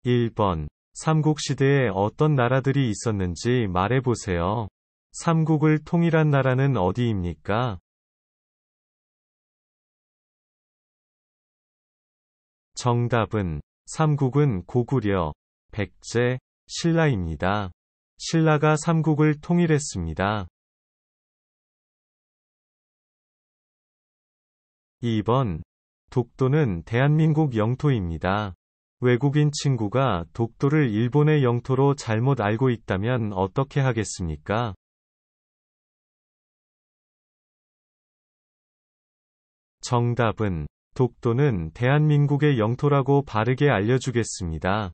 1번. 삼국시대에 어떤 나라들이 있었는지 말해보세요. 삼국을 통일한 나라는 어디입니까? 정답은 삼국은 고구려, 백제, 신라입니다. 신라가 삼국을 통일했습니다. 2번. 독도는 대한민국 영토입니다. 외국인 친구가 독도를 일본의 영토로 잘못 알고 있다면 어떻게 하겠습니까? 정답은 독도는 대한민국의 영토라고 바르게 알려주겠습니다.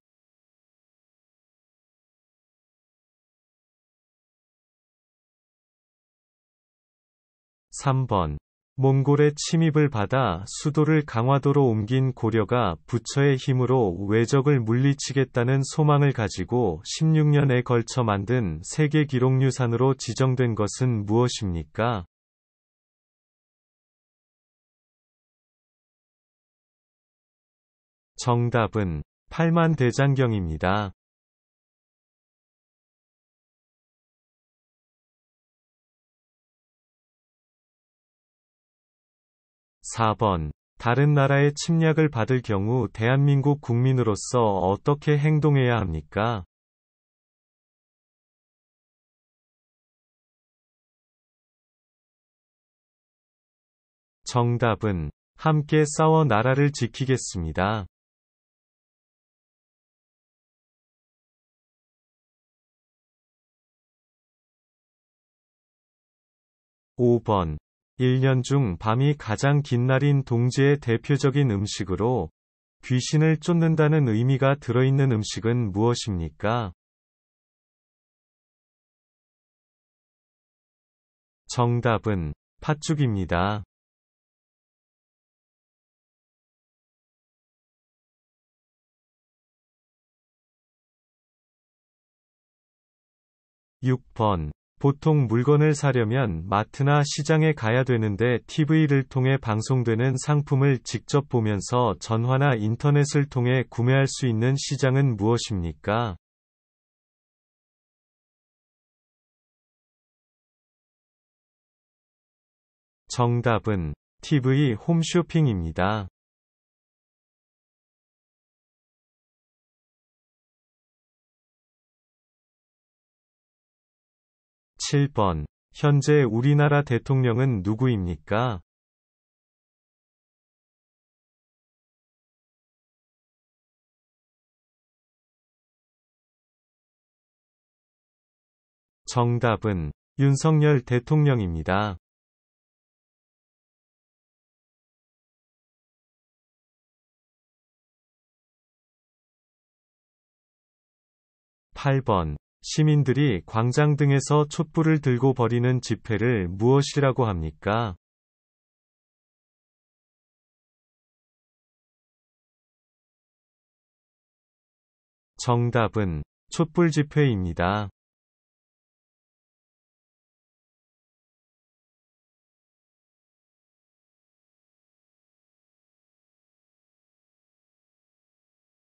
3번. 몽골의 침입을 받아 수도를 강화도로 옮긴 고려가 부처의 힘으로 외적을 물리치겠다는 소망을 가지고 16년에 걸쳐 만든 세계 기록유산으로 지정된 것은 무엇입니까? 정답은 팔만대장경입니다. 4번. 다른 나라의 침략을 받을 경우 대한민국 국민으로서 어떻게 행동해야 합니까? 정답은 함께 싸워 나라를 지키겠습니다. 5번. 1년 중 밤이 가장 긴 날인 동지의 대표적인 음식으로 귀신을 쫓는다는 의미가 들어있는 음식은 무엇입니까? 정답은 팥죽입니다. 6번. 보통 물건을 사려면 마트나 시장에 가야 되는데 TV를 통해 방송되는 상품을 직접 보면서 전화나 인터넷을 통해 구매할 수 있는 시장은 무엇입니까? 정답은 TV 홈쇼핑입니다. 7번. 현재 우리나라 대통령은 누구입니까? 정답은 윤석열 대통령입니다. 8번. 시민들이 광장 등에서 촛불을 들고 벌이는 집회를 무엇이라고 합니까? 정답은 촛불 집회입니다.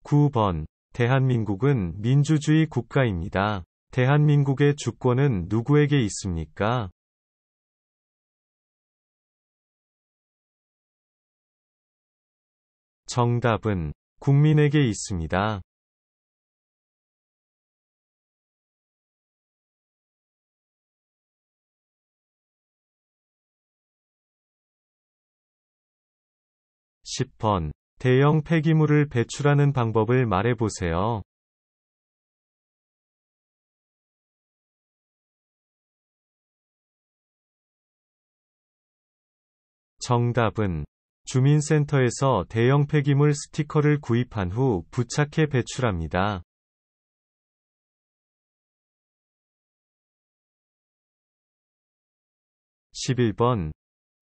9번. 대한민국은 민주주의 국가입니다. 대한민국의 주권은 누구에게 있습니까? 정답은 국민에게 있습니다. 10번. 대형 폐기물을 배출하는 방법을 말해보세요. 정답은 주민센터에서 대형 폐기물 스티커를 구입한 후 부착해 배출합니다. 11번.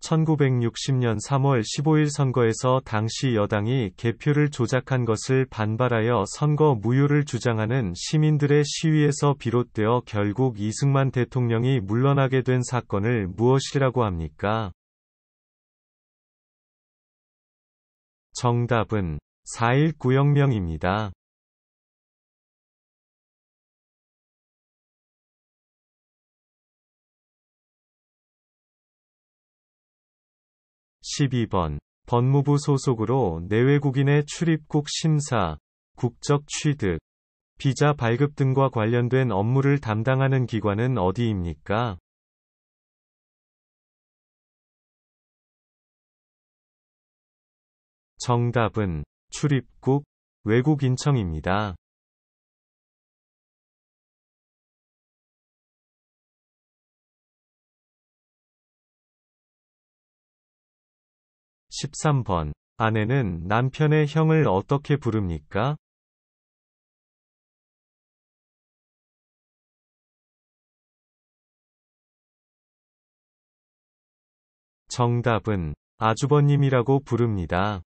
1960년 3월 15일 선거에서 당시 여당이 개표를 조작한 것을 반발하여 선거 무효를 주장하는 시민들의 시위에서 비롯되어 결국 이승만 대통령이 물러나게 된 사건을 무엇이라고 합니까? 정답은 4.19 혁명입니다. 12번. 법무부 소속으로 내외국인의 출입국 심사, 국적 취득, 비자 발급 등과 관련된 업무를 담당하는 기관은 어디입니까? 정답은 출입국, 외국인청입니다. 13번. 아내는 남편의 형을 어떻게 부릅니까? 정답은 아주버님이라고 부릅니다.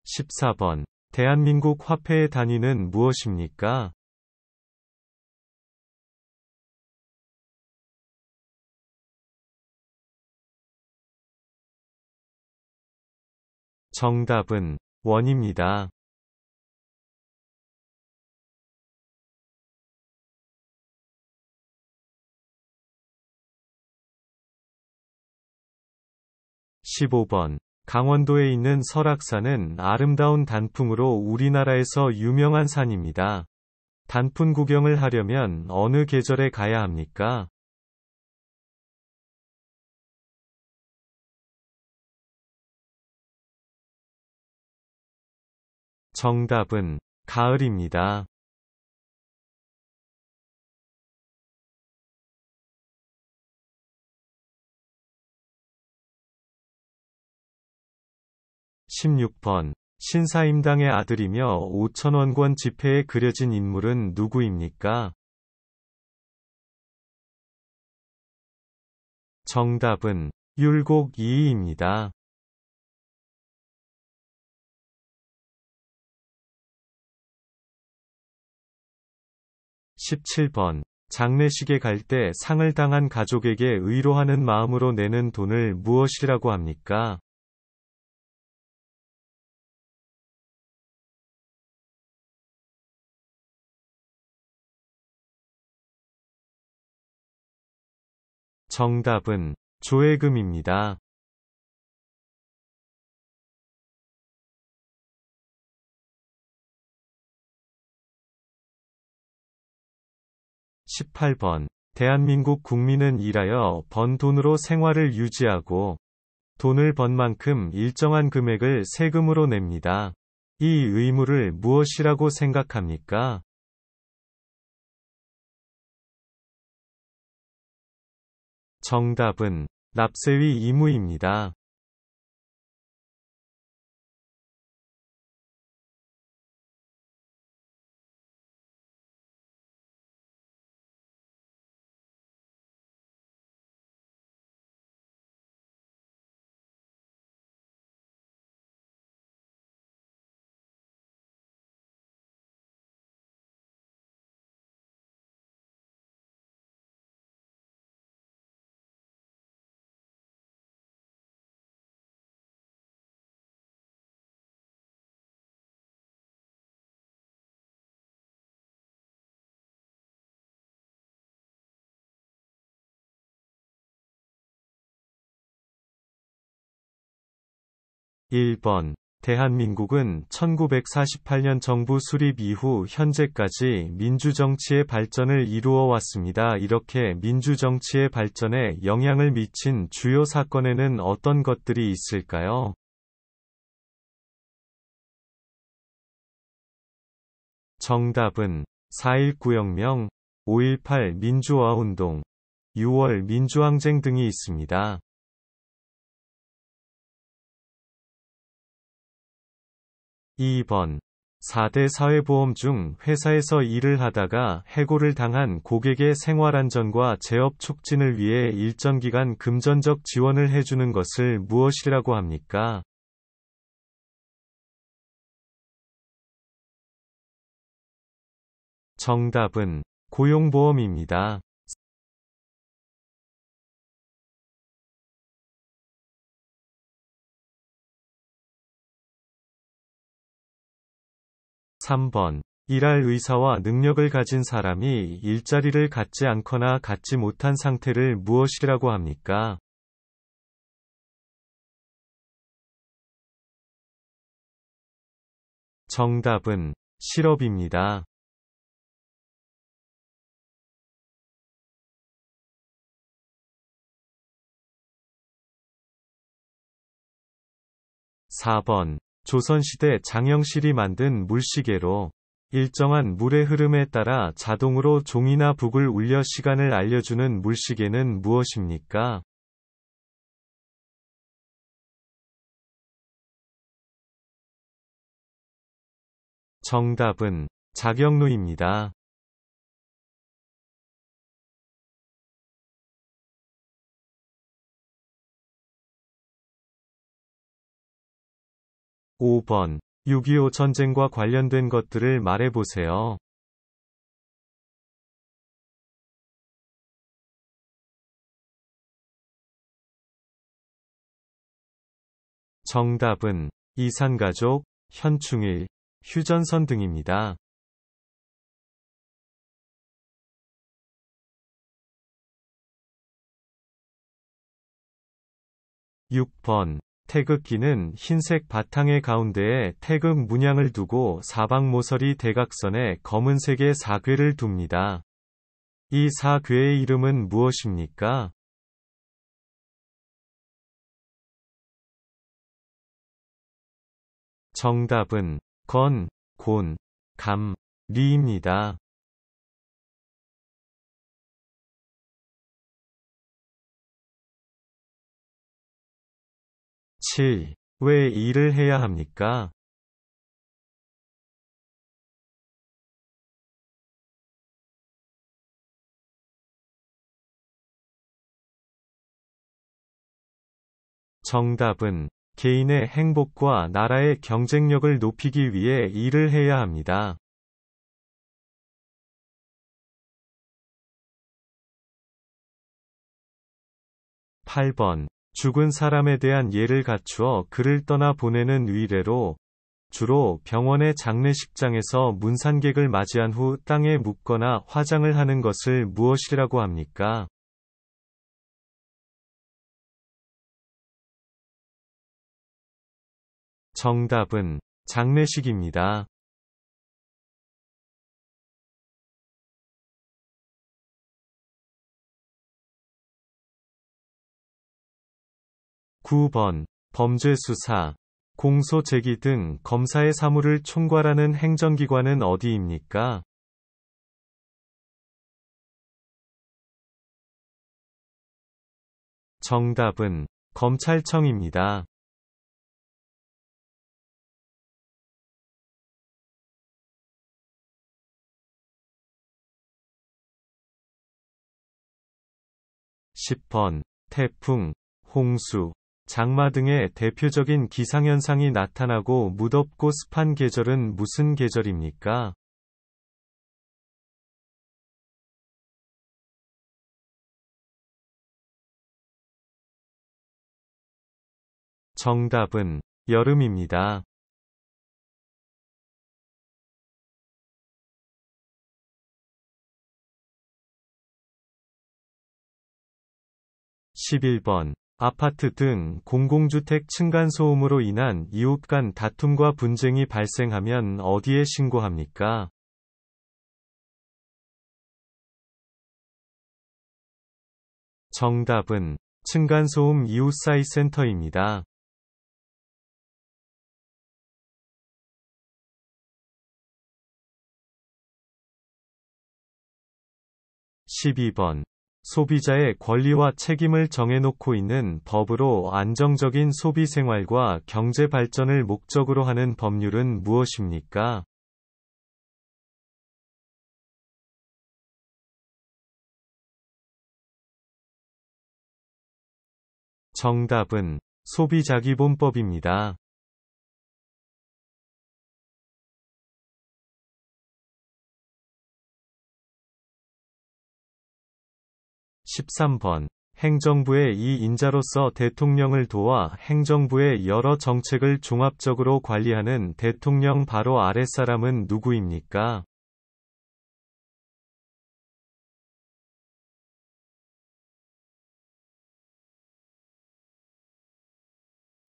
14번. 대한민국 화폐의 단위는 무엇입니까? 정답은 원입니다. 15번. 강원도에 있는 설악산은 아름다운 단풍으로 우리나라에서 유명한 산입니다. 단풍 구경을 하려면 어느 계절에 가야 합니까? 정답은 가을입니다. 16번. 신사임당의 아들이며 5천원권 지폐에 그려진 인물은 누구입니까? 정답은 율곡 이이입니다. 17번. 장례식에 갈 때 상을 당한 가족에게 의로하는 마음으로 내는 돈을 무엇이라고 합니까? 정답은 조회금입니다. 18번. 대한민국 국민은 일하여 번 돈으로 생활을 유지하고 돈을 번 만큼 일정한 금액을 세금으로 냅니다. 이 의무를 무엇이라고 생각합니까? 정답은 납세의 의무입니다. 1번. 대한민국은 1948년 정부 수립 이후 현재까지 민주정치의 발전을 이루어 왔습니다. 이렇게 민주정치의 발전에 영향을 미친 주요 사건에는 어떤 것들이 있을까요? 정답은 4.19 혁명, 5.18 민주화운동, 6월 민주항쟁 등이 있습니다. 2번. 4대 사회보험 중 회사에서 일을 하다가 해고를 당한 고객의 생활안전과 재업 촉진을 위해 일정 기간 금전적 지원을 해주는 것을 무엇이라고 합니까? 정답은 고용보험입니다. 3번. 일할 의사와 능력을 가진 사람이 일자리를 갖지 않거나 갖지 못한 상태를 무엇이라고 합니까? 정답은 실업입니다. 4번. 조선시대 장영실이 만든 물시계로 일정한 물의 흐름에 따라 자동으로 종이나 북을 울려 시간을 알려주는 물시계는 무엇입니까? 정답은 작용루입니다. 5번. 6.25 전쟁과 관련된 것들을 말해보세요. 정답은 이산가족, 현충일, 휴전선 등입니다. 6번. 태극기는 흰색 바탕의 가운데에 태극 문양을 두고 사방 모서리 대각선에 검은색의 사괴를 둡니다. 이 사괴의 이름은 무엇입니까? 정답은 건, 곤, 감, 리입니다. 7. 왜 일을 해야 합니까? 정답은 개인의 행복과 나라의 경쟁력을 높이기 위해 일을 해야 합니다. 8번. 죽은 사람에 대한 예를 갖추어 그를 떠나 보내는 위례로, 주로 병원의 장례식장에서 문산객을 맞이한 후 땅에 묻거나 화장을 하는 것을 무엇이라고 합니까? 정답은 장례식입니다. 9번. 범죄 수사, 공소 제기 등 검사의 사무를 총괄하는 행정기관은 어디입니까? 정답은 검찰청입니다. 10번. 태풍, 홍수, 장마 등의 대표적인 기상현상이 나타나고 무덥고 습한 계절은 무슨 계절입니까? 정답은 여름입니다. 11번. 아파트 등 공공주택 층간소음으로 인한 이웃 간 다툼과 분쟁이 발생하면 어디에 신고합니까? 정답은 층간소음 이웃사이 센터입니다. 12번. 소비자의 권리와 책임을 정해놓고 있는 법으로 안정적인 소비 생활과 경제 발전을 목적으로 하는 법률은 무엇입니까? 정답은 소비자기본법입니다. 13번. 행정부의 이 인자로서 대통령을 도와 행정부의 여러 정책을 종합적으로 관리하는 대통령 바로 아랫사람은 누구입니까?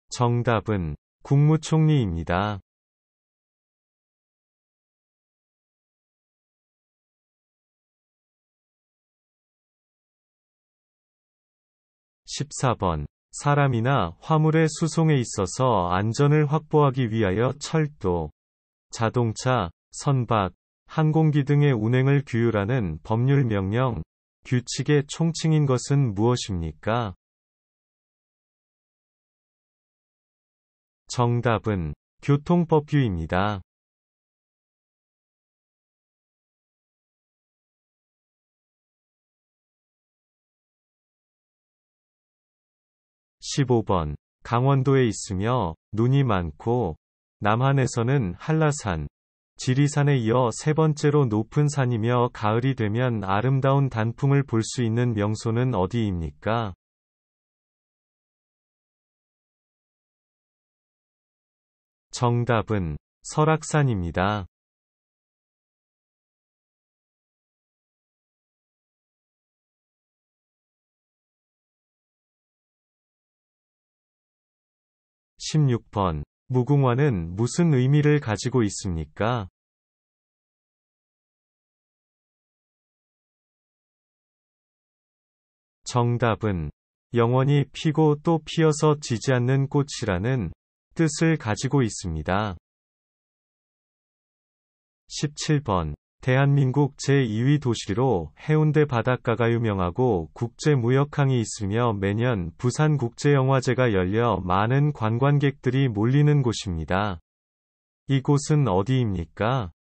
정답은 국무총리입니다. 14번. 사람이나 화물의 수송에 있어서 안전을 확보하기 위하여 철도, 자동차, 선박, 항공기 등의 운행을 규율하는 법률 명령, 규칙의 총칭인 것은 무엇입니까? 정답은 교통법규입니다. 15번. 강원도에 있으며 눈이 많고 남한에서는 한라산, 지리산에 이어 세 번째로 높은 산이며 가을이 되면 아름다운 단풍을 볼 수 있는 명소는 어디입니까? 정답은 설악산입니다. 16번. 무궁화는 무슨 의미를 가지고 있습니까? 정답은 영원히 피고 또 피어서 지지 않는 꽃이라는 뜻을 가지고 있습니다. 17번. 대한민국 제2위 도시로 해운대 바닷가가 유명하고 국제무역항이 있으며 매년 부산국제영화제가 열려 많은 관광객들이 몰리는 곳입니다. 이곳은 어디입니까?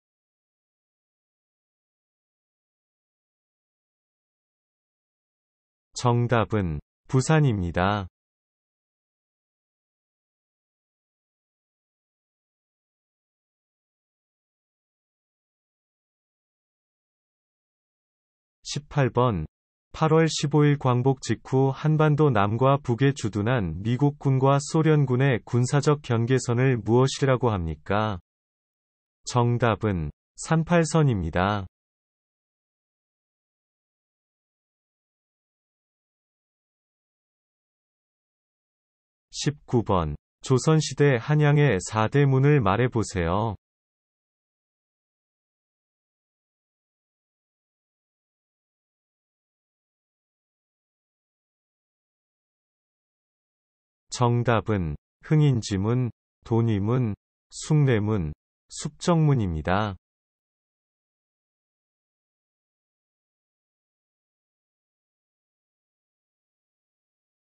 정답은 부산입니다. 18번. 8월 15일 광복 직후 한반도 남과 북에 주둔한 미국군과 소련군의 군사적 경계선을 무엇이라고 합니까? 정답은 38선입니다. 19번. 조선시대 한양의 4대 문을 말해보세요. 정답은 흥인지문, 돈위문, 숭례문, 숙정문입니다.